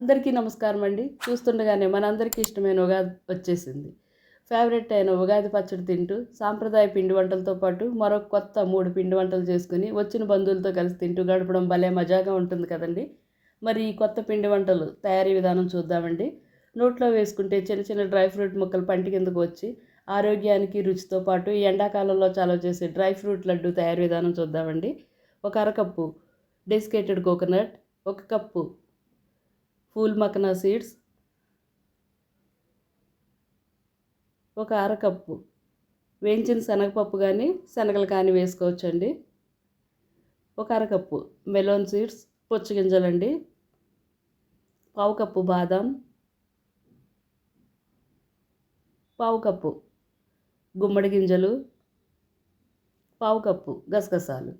అందరికీ నమస్కారం అండి. చూస్తుండగానే మనందరికీ ఇష్టమైన ఉగాది వచ్చేసింది. ఫేవరెట్ అయిన ఉగాది పచ్చడి తింటూ, సాంప్రదాయ పిండి వంటలతో పాటు మరో కొత్త 3 పిండి వంటలు చేసుకొని, వచ్చిన బంధువులతో కలిసి తింటూ గడపడం భలే మజాగా ఉంటుంది కదండీ! మరి ఈ కొత్త పిండి వంటలు తయారీ విధానం చూద్దామండి. నోట్లో వేసుకుంటే చిన్న చిన్న డ్రై ఫ్రూట్ ముక్కలు పంటి కిందకు వచ్చి, ఆరోగ్యానికి, రుచితో పాటు ఈ ఎండాకాలంలో చలవ చేసే డ్రై ఫ్రూట్ లడ్డు తయారీ విధానం చూద్దామండి. ఒక అరకప్పు డెసికేటెడ్ కోకోనట్, ఒక కప్పు ఫూల్ మఖనా సీడ్స్, ఒక అరకప్పు వేయించిన శనగపప్పు కానీ శనగలు కానీ వేసుకోవచ్చండి. ఒక అరకప్పు మెలోన్ సీడ్స్ పుచ్చగింజలండి, పావు కప్పు బాదం, పావు కప్పు గుమ్మడి గింజలు, పావు కప్పు గసగసాలు.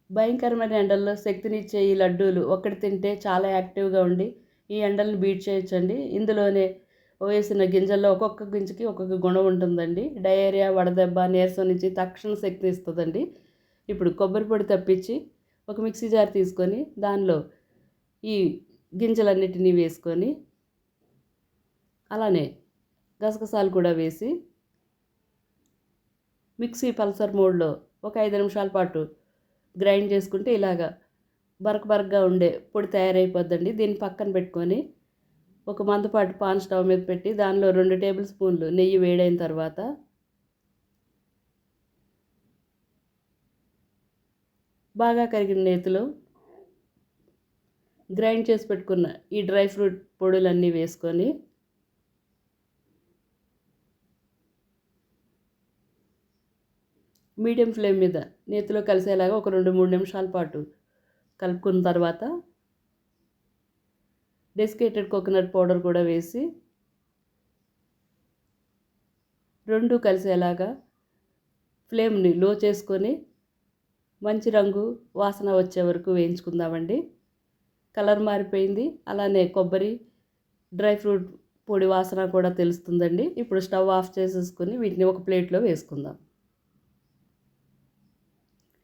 భయంకరమైన ఎండల్లో శక్తినిచ్చే ఈ లడ్డూలు ఒక్కటి తింటే చాలా యాక్టివ్గా ఉండి ఈ ఎండలను బీట్ చేయొచ్చండి. ఇందులోనే వేసిన గింజల్లో ఒక్కొక్క గింజకి ఒక్కొక్క గుణం ఉంటుందండి. డయేరియా, వడదెబ్బ, నీరసం నుంచి తక్షణ శక్తి ఇస్తుందండి. ఇప్పుడు కొబ్బరి పొడి తప్పించి ఒక మిక్సీ జార్ తీసుకొని దానిలో ఈ గింజలన్నిటినీ వేసుకొని అలానే గసగసాలు కూడా వేసి మిక్సీ పల్సర్ మోడ్లో ఒక 5 నిమిషాల పాటు గ్రైండ్ చేసుకుంటే ఇలాగా బరకగా ఉండే పొడి తయారైపోద్దండి. దీన్ని పక్కన పెట్టుకొని ఒక మందపాటి పాన్ స్టవ్ మీద పెట్టి దానిలో 2 టేబుల్ స్పూన్లు నెయ్యి వేడైన తర్వాత బాగా కరిగిన నేతిలో గ్రైండ్ చేసి పెట్టుకున్న ఈ డ్రై ఫ్రూట్ పొడులన్నీ వేసుకొని మీడియం ఫ్లేమ్ మీద నేతిలో కలిసేలాగా ఒక 2-3 నిమిషాల పాటు కలుపుకున్న తర్వాత డెసికేటెడ్ కోకోనట్ పౌడర్ కూడా వేసి రెండు కలిసేలాగా ఫ్లేమ్ని లో చేసుకొని మంచి రంగు వాసన వచ్చే వరకు వేయించుకుందామండి. కలర్ మారిపోయింది, అలానే కొబ్బరి డ్రై ఫ్రూట్ పొడి వాసన కూడా తెలుస్తుందండి. ఇప్పుడు స్టవ్ ఆఫ్ చేసేసుకొని వీటిని ఒక ప్లేట్లో వేసుకుందాం.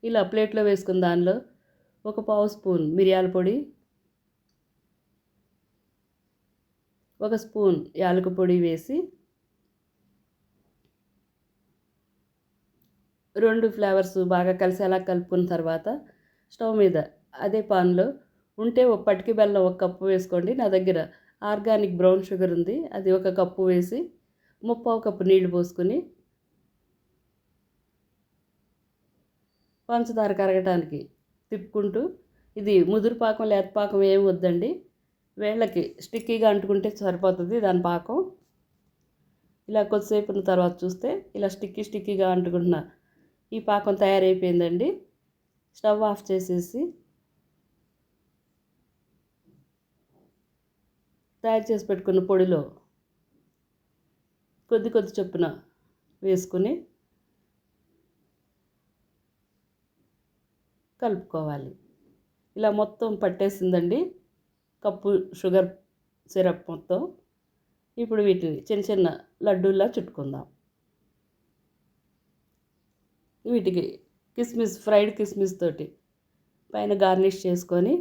ఇలా ప్లేట్లో వేసుకున్న దానిలో ఒక పావు స్పూన్ మిరియాల పొడి, ఒక స్పూన్ యాలక పొడి వేసి 2 ఫ్లేవర్స్ బాగా కలిసేలా కలుపుకున్న తర్వాత స్టవ్ మీద అదే పాన్లో ఉంటే ఒక పటికి బెల్లం 1 కప్పు వేసుకోండి. నా దగ్గర ఆర్గానిక్ బ్రౌన్ షుగర్ ఉంది, అది 1 కప్పు వేసి 3/4 కప్పు నీళ్లు పోసుకొని పంచదార కరగటానికి తిప్పుకుంటూ, ఇది ముదురు పాకం లేత పాకం ఏమి వద్దండి, వేళ్ళకి స్టిక్కీగా అంటుకుంటే సరిపోతుంది దాని పాకం. ఇలా కొద్దిసేపు ఉన్న తర్వాత చూస్తే ఇలా స్టిక్కీగా అంటుకుంటున్న ఈ పాకం తయారైపోయిందండి. స్టవ్ ఆఫ్ చేసేసి తయారు చేసి పెట్టుకున్న పొడిలో కొద్ది చొప్పున వేసుకుని కలుపుకోవాలి. ఇలా మొత్తం పట్టేసిందండి కప్పు షుగర్ సిరప్ మొత్తం. ఇప్పుడు వీటిని చిన్న చిన్న లడ్డూల్లా చుట్టుకుందాం. వీటికి ఫ్రైడ్ కిస్మిస్ తోటి పైన గార్నిష్ చేసుకొని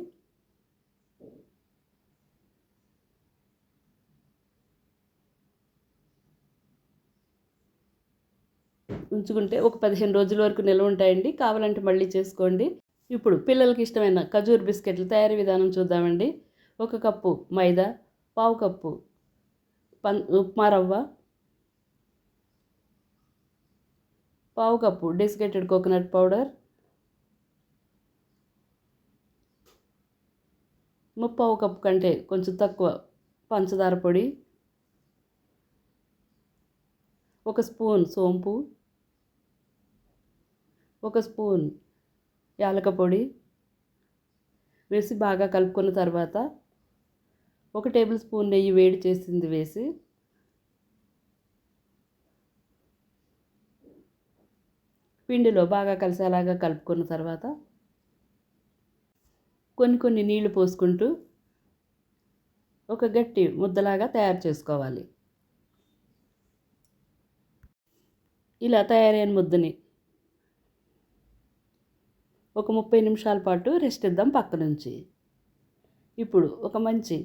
ఉంచుకుంటే ఒక 15 రోజుల వరకు నిల్వ ఉంటాయండి. కావాలంటే మళ్ళీ చేసుకోండి. ఇప్పుడు పిల్లలకి ఇష్టమైన ఖజూర్ బిస్కెట్ల తయారీ విధానం చూద్దామండి. 1 కప్పు మైదా, పావు కప్పు ఉప్మా రవ్వ, పావు cup desiccated coconut powder, 3/4 cup కంటే కొంచెం తక్కువ పంచదార పొడి, 1 స్పూన్ సోంపు, 1 స్పూన్ యాలక పొడి వేసి బాగా కలుపుకున్న తర్వాత 1 టేబుల్ స్పూన్ నెయ్యి వేడి చేసింది వేసి పిండిలో బాగా కలిసేలాగా కలుపుకున్న తర్వాత కొన్ని నీళ్లు పోసుకుంటూ ఒక గట్టి ముద్దలాగా తయారు చేసుకోవాలి. ఇలా తయారైన ముద్దని ఒక 30 నిమిషాల పాటు రెస్ట్ ఇద్దాం పక్క నుంచి. ఇప్పుడు ఒక మంచి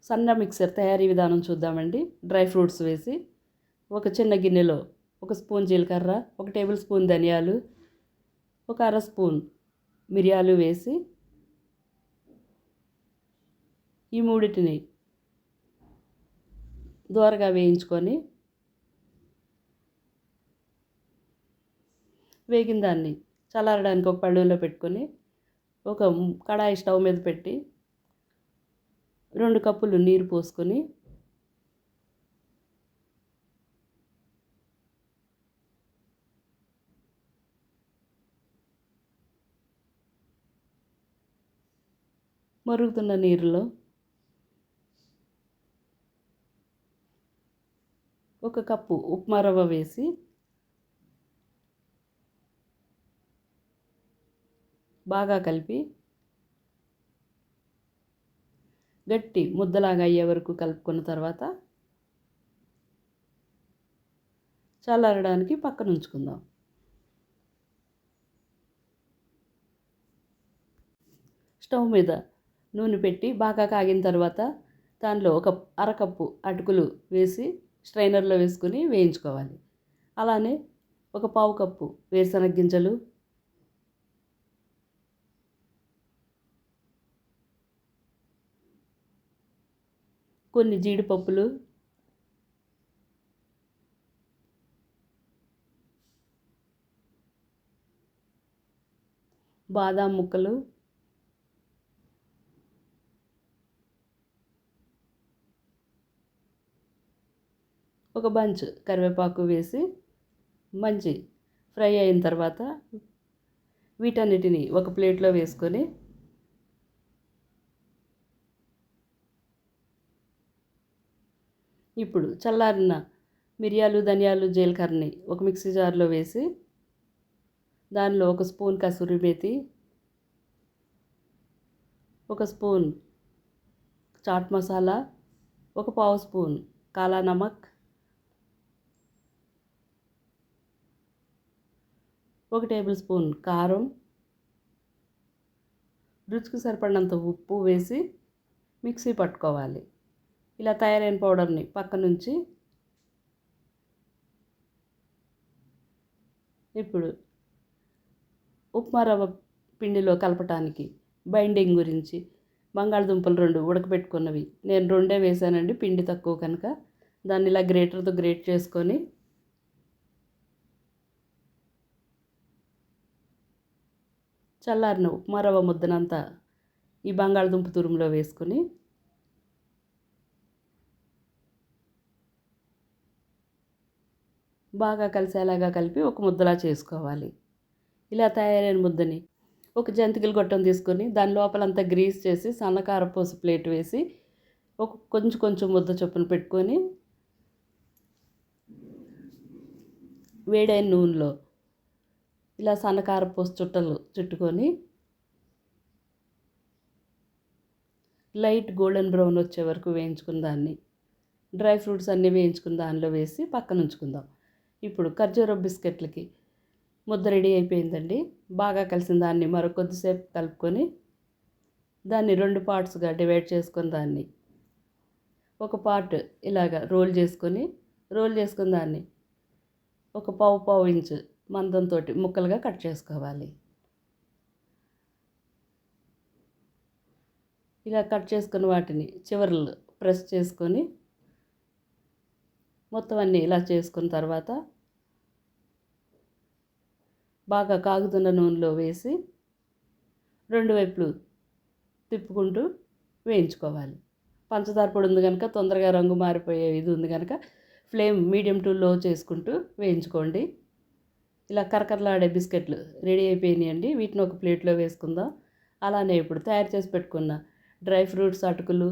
సన్న మిక్సర్ తయారీ విధానం చూద్దామండి. డ్రై ఫ్రూట్స్ వేసి ఒక చిన్న గిన్నెలో 1 స్పూన్ జీలకర్ర, 1 టేబుల్ స్పూన్ ధనియాలు, ఒక అర స్పూన్ మిరియాలు వేసి ఈ మూడిటిని దోరగా వేయించుకొని వేగిన దాన్ని చల్లారడానికి ఒక పళ్ళెంలో పెట్టుకొని ఒక కడాయి స్టవ్ మీద పెట్టి 2 కప్పులు నీరు పోసుకొని మరుగుతున్న నీరులో 1 కప్పు ఉప్మా రవ్వ వేసి బాగా కలిపి గట్టి ముద్దలాగా అయ్యే వరకు కలుపుకున్న తర్వాత చల్లారడానికి పక్కన ఉంచుకుందాం. స్టవ్ మీద నూనె పెట్టి బాగా కాగిన తర్వాత దానిలో ఒక అరకప్పు అటుకులు వేసి స్ట్రైనర్లో వేసుకొని వేయించుకోవాలి. అలానే ఒక పావు కప్పు వేరుశనగ గింజలు, కొన్ని జీడిపప్పులు, బాదాం ముక్కలు, ఒక బంచ్ కరివేపాకు వేసి మంచి ఫ్రై అయిన తర్వాత వీటన్నిటిని ఒక ప్లేట్లో వేసుకొని ఇప్పుడు చల్లారిన మిరియాలు, ధనియాలు, జీలకర్రని ఒక మిక్సీ జార్లో వేసి దానిలో 1 స్పూన్ కసూరి మేతి, 1 స్పూన్ చాట్ మసాలా, 1 పావు స్పూన్ కాలా నమక్, 1 టేబుల్ స్పూన్ కారం, రుచికి సరిపడినంత ఉప్పు వేసి మిక్సీ పట్టుకోవాలి. ఇలా తయారైన పౌడర్ని పక్కనుంచి ఇప్పుడు ఉప్మా రవ్వ పిండిలో కలపటానికి బైండింగ్ గురించి బంగాళదుంపలు 2 ఉడకబెట్టుకున్నవి నేను 2 వేసానండి, పిండి తక్కువ కనుక. దాన్ని ఇలా గ్రేటర్తో గ్రేట్ చేసుకొని చల్లారిన ఉప్మా రవ్వ ముద్దనంతా ఈ బంగాళదుంప తురుములో వేసుకొని బాగా కలిసేలాగా కలిపి ఒక ముద్దలా చేసుకోవాలి. ఇలా తయారైన ముద్దని ఒక జంతికల గొట్టం తీసుకొని దాని లోపలంతా గ్రీస్ చేసి సన్నకారపూస ప్లేట్ వేసి ఒక కొంచెం కొంచెం ముద్ద చొప్పున పెట్టుకొని వేడైన నూనెలో ఇలా సన్నకారపూస చుట్టలు చుట్టుకొని లైట్ గోల్డెన్ బ్రౌన్ వచ్చే వరకు వేయించుకున్న దాన్ని డ్రై ఫ్రూట్స్ అన్నీ వేయించుకున్న దానిలో వేసి పక్కన ఉంచుకుందాం. ఇప్పుడు ఖర్జూర బిస్కెట్లకి ముద్ద రెడీ అయిపోయిందండి. బాగా కలిసిన దాన్ని మరో కొద్దిసేపు కలుపుకొని దాన్ని 2 పార్ట్స్గా డివైడ్ చేసుకొని దాన్ని ఒక పార్ట్ ఇలాగా రోల్ చేసుకున్న దాన్ని ఒక పావు ఇంచు మందంతో ముక్కలుగా కట్ చేసుకోవాలి. ఇలా కట్ చేసుకున్న వాటిని చివర్లు ప్రెస్ చేసుకొని మొత్తం అన్నీ ఇలా చేసుకున్న తర్వాత బాగా కాగుతున్న నూనెలో వేసి 2 వైపులు తిప్పుకుంటూ వేయించుకోవాలి. పంచదార పొడి ఉంది కనుక తొందరగా రంగు మారిపోయే ఇది ఉంది కనుక ఫ్లేమ్ మీడియం టు లో చేసుకుంటూ వేయించుకోండి. ఇలా కరకరలాడే బిస్కెట్లు రెడీ అయిపోయినాయండి. వీటిని ఒక ప్లేట్లో వేసుకుందాం. అలానే ఇప్పుడు తయారు చేసి పెట్టుకున్న డ్రై ఫ్రూట్స్, అటుకులు,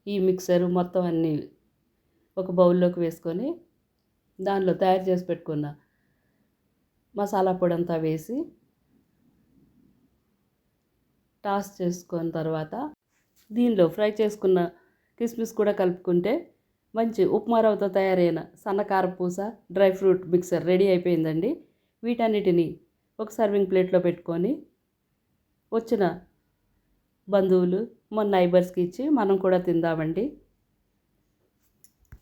ఈ మిక్సరు మొత్తం అన్నీ ఒక బౌల్లోకి వేసుకొని దానిలో తయారు చేసి పెట్టుకున్న మసాలా పొడి అంతా వేసి టాస్ చేసుకున్న తర్వాత దీనిలో ఫ్రై చేసుకున్న కిస్మిస్ కూడా కలుపుకుంటే మంచి ఉప్మా రవ్వతో తయారైన సన్నకారపూస డ్రై ఫ్రూట్ మిక్సర్ రెడీ అయిపోయిందండి. వీటన్నిటిని ఒక సర్వింగ్ ప్లేట్లో పెట్టుకొని వచ్చిన బంధువులు మన నైబర్స్కి ఇచ్చి మనం కూడా తిందామండి.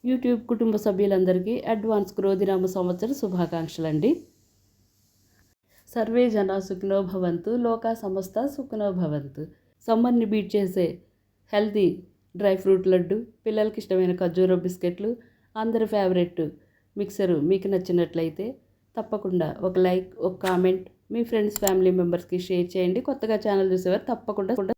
యూట్యూబ్ కుటుంబ సభ్యులందరికీ అడ్వాన్స్ క్రోధినామ సంవత్సర శుభాకాంక్షలండి. సర్వే జనా సుఖినో భవంతు, లోకా సమస్త సుఖినో భవంతు. సమ్మర్ని బీట్ చేసే హెల్తీ డ్రై ఫ్రూట్ లడ్డు, పిల్లలకి ఇష్టమైన ఖర్జూర బిస్కెట్లు, అందరి ఫేవరెట్ మిక్సరు మీకు నచ్చినట్లయితే తప్పకుండా ఒక లైక్, ఒక కామెంట్ మీ ఫ్రెండ్స్ ఫ్యామిలీ మెంబర్స్కి షేర్ చేయండి. కొత్తగా ఛానల్ చూసేవారు తప్పకుండా